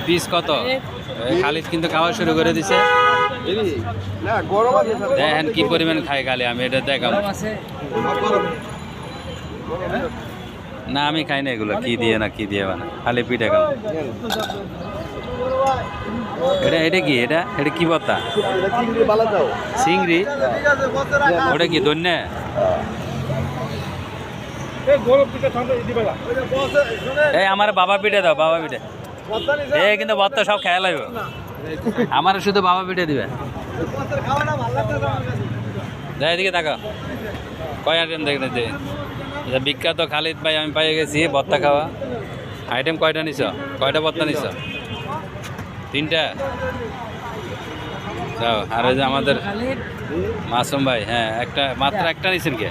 Piece কত? খালিদ কিন্তু খাওয়া শুরু করে দিছে। দেখেন কি পরিমাণ খাই খালি, আমি এটা দেখাম না, আমি খাই না এগুলো কি দিয়ে না কি দিয়ে মানে খালি পিঠে খাম। এটা এটা কি এটা এটা কি বত্তা? চিংড়ি? ওটা কি ধন্যে? এই আমার বাবা পিঠে দাও, বাবা পিঠে। এই কিন্তু বত্তা সব খেয়াল লাগবে, আমার শুধু বাবা পিঠে দিবে। যাই এদিকে তাকা, কয় আইটেম দেখেন যে বিখ্যাত খালিদ ভাই আমি পাইয়ে গেছি বত্তা খাওয়া। আইটেম কয়টা নিছ? কয়টা বত্তা নিছ? 3টা। যাও। আর ওই যে আমাদের মাসুম ভাই, হ্যাঁ একটা মাত্র একটা নিছেন কে?